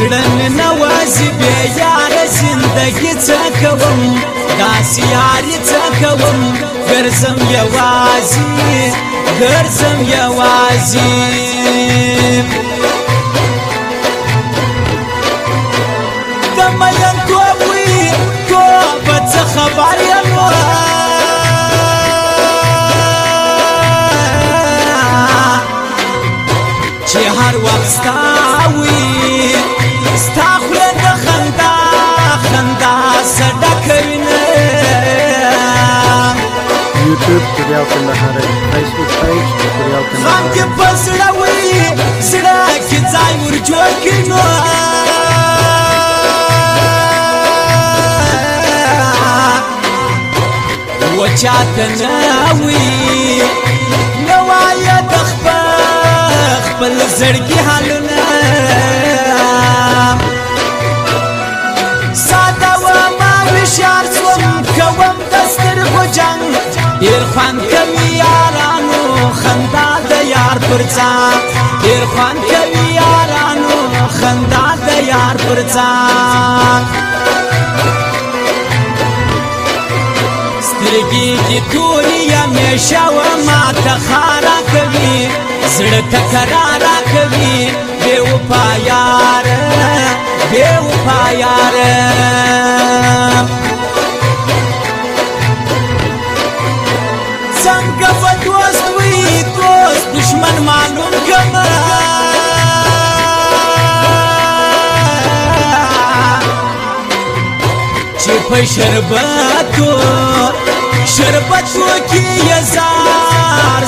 زړه نوازي بې یاره زندګي څه کوم داسې یاري څه کوم ګرځم یوازي د میینتوب وي توبه څه خبر یم چې هر وخت ستا وي ستا خوله د خندا څه ډکه وینه YouTube Studio Kandahar, Facebook page Studio Kandahar. غم کې په زړه وي زړه کې ځای ور جوړ کړي نو وچاته نه وي نه وایه د خپل زړګي حالونه ساده ومه هوښیار شوم کوم د سترګو جنګ ډېر خوند کوي یارانو خندا د یار پر ځان ډېر خوند کوي یارانو خندا د یار پر ځان سترګې دې تورې همیشه و ماته خاره کوي زړه ته کراره کوي بې وفا یاره څنګه به دوست وي دوست دشمن معلوم کړه چې په شربتو کې یې زار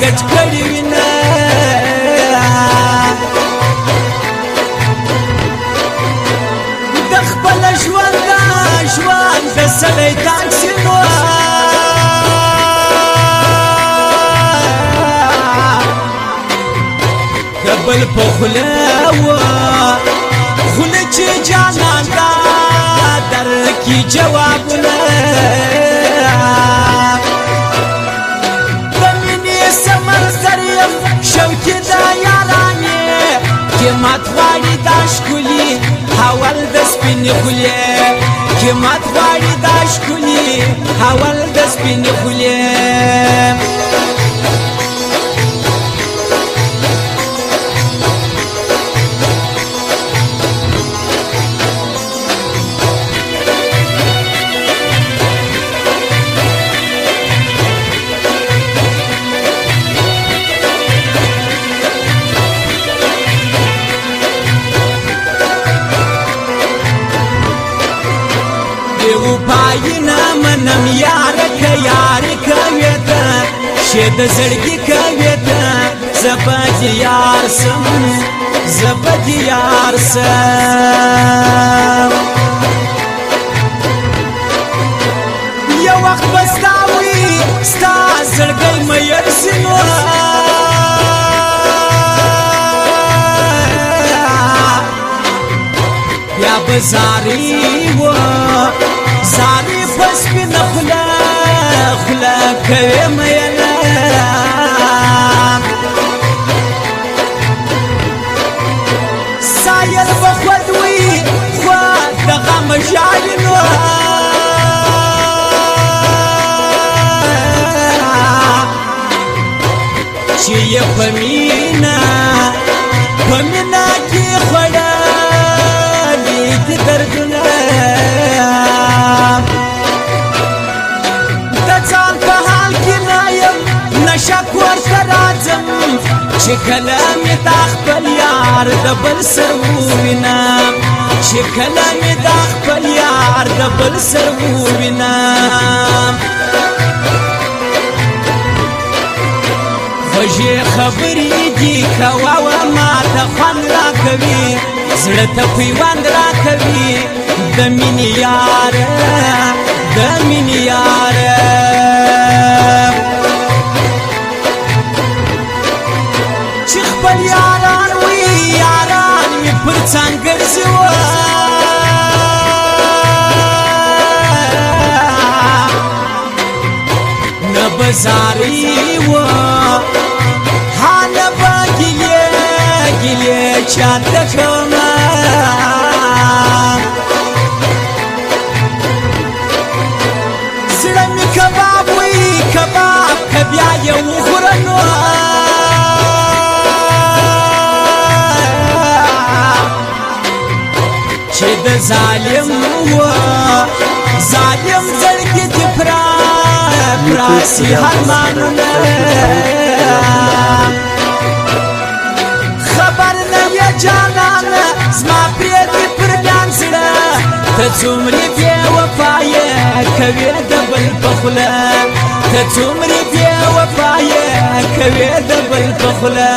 ګټ کړي وینه د خپل ژوند د سړی تنګ شي نو د بل په خوله چې جانان دا درکړي جوابونه د مینې سمندر یم شوقي د یارانې قیمت غواړي دا ښکلي حول د سپینې خولې قیمت غواړي دا ښکلي حول د سپینې خولې پاینا منم یاره که یاری کوي ته شه د زړګي کوي ته زبد یار سم یو وخت بستا وي ستا زړګي مې سينو یا بزاري و زاري پس پنه خوله کوي مینه سایل به خود وي خود د غم ژاړي نو چې یې په مینه کې خوړلي دي دردونه چې کله مې دا خپل یار د بل سر ووینم چې کله مې دا خپل یار د بل سر ووینم خوږې خبرې دي کوه ماته خوند راکوي زړه ته پیوند راکوي د مینې یاره چې خپل یاران وي یاران مې پر څنګ ګرځي نه به زاري وه حاله به ګیلې چاته کومه بیا یې وخوره نو چې د ظالم و ظالم زړګي دې پراسي هرمانونه خبر نه وې جانانه زما پرېږدي پر میان زړه ته څومرې بې وفایې کوې د بل په خوله ته څومرې بې وفایې کوې د بل په خوله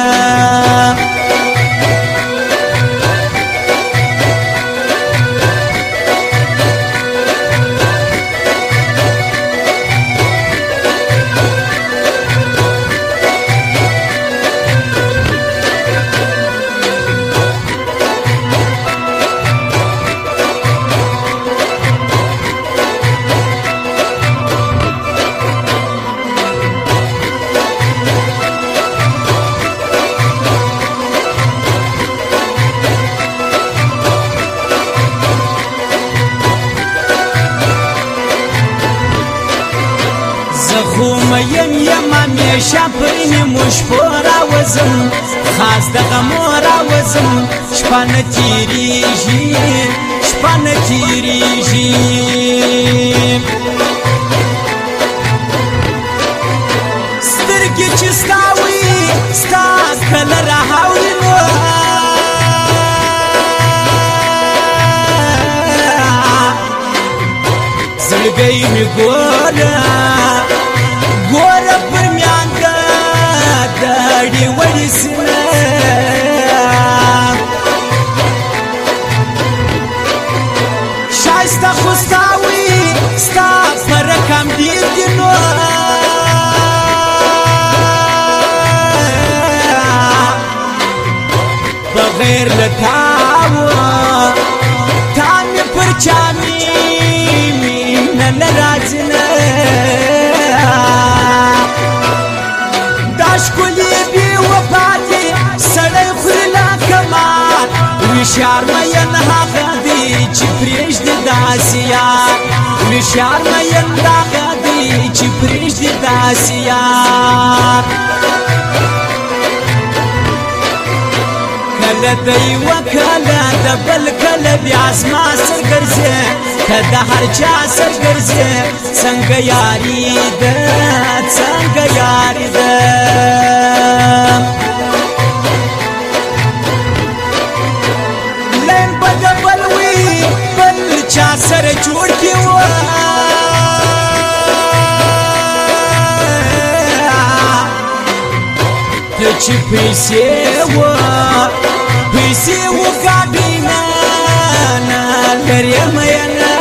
خومیم یم همیشه پر نیمو شپو راوزم خاص د غمو راوزم شپه نه تیریږي شپه نه تیریږي سترګې چې ستا وي ستا کله راهاوري نو زړګی مې ګوره ګوره پر میان د دړې وړې سینه ښایسته خو ستا وي ستا په رقم ډېر دي نو بغیر له تا تا مې پر چا مینه نه راځي نه وشار مین هغه دی چې پرېږدي داسې یار وشار مین هغه دی چې پرېږدي داسې یار کله د یوه کله د بل کله بیا زما سر ګرځې ته د هر چا سر ګرځې څنګه یاري ده څنګه یاري ده چا سره جوړ کې و ته چې پیسې و ګاډي نه لرې مینه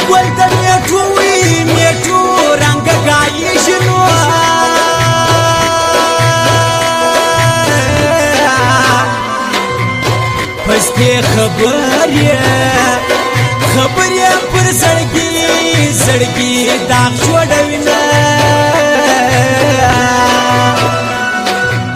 ګل د میټو وي میټو رنګه ګایږي نو پستی خبرې پر زړګي داغ جوړوي نه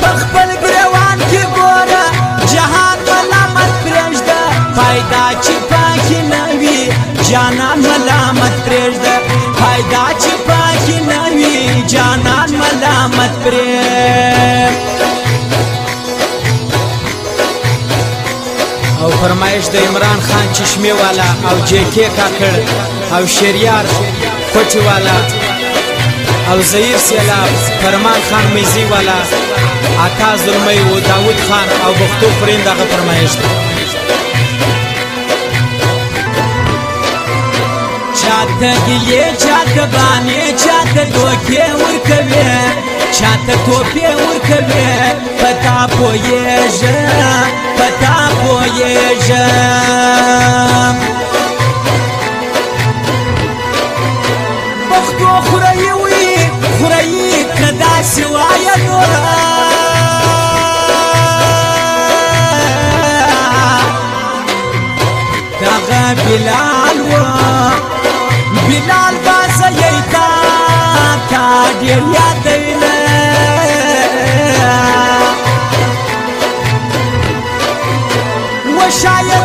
په خپل ګریوان کې ګوره جهان ملامت پرېږده فایده چې پکې نه وي جانان ملامت پرېږده فایده چې پکې نه وي جانان ملامت پرېږده او فرمایش د عمران خان چشمه والا او جیکے کاکړ او شریار کوټی والا او زهیر سیلاب فرمان خان میزی والا عطا ظلمی و داود خان او بختو فرین دغه فرمایش ده چاته گیلی چاته بانی چاته دوکې ورکوي چاته توپې ورکوي پتا پوهېږه پتا پوهېږه پښتو خورئ وي خورئ که داسې وایه نو دغه بلال و بلال بازه یې تا ډېر یادوینه و شاید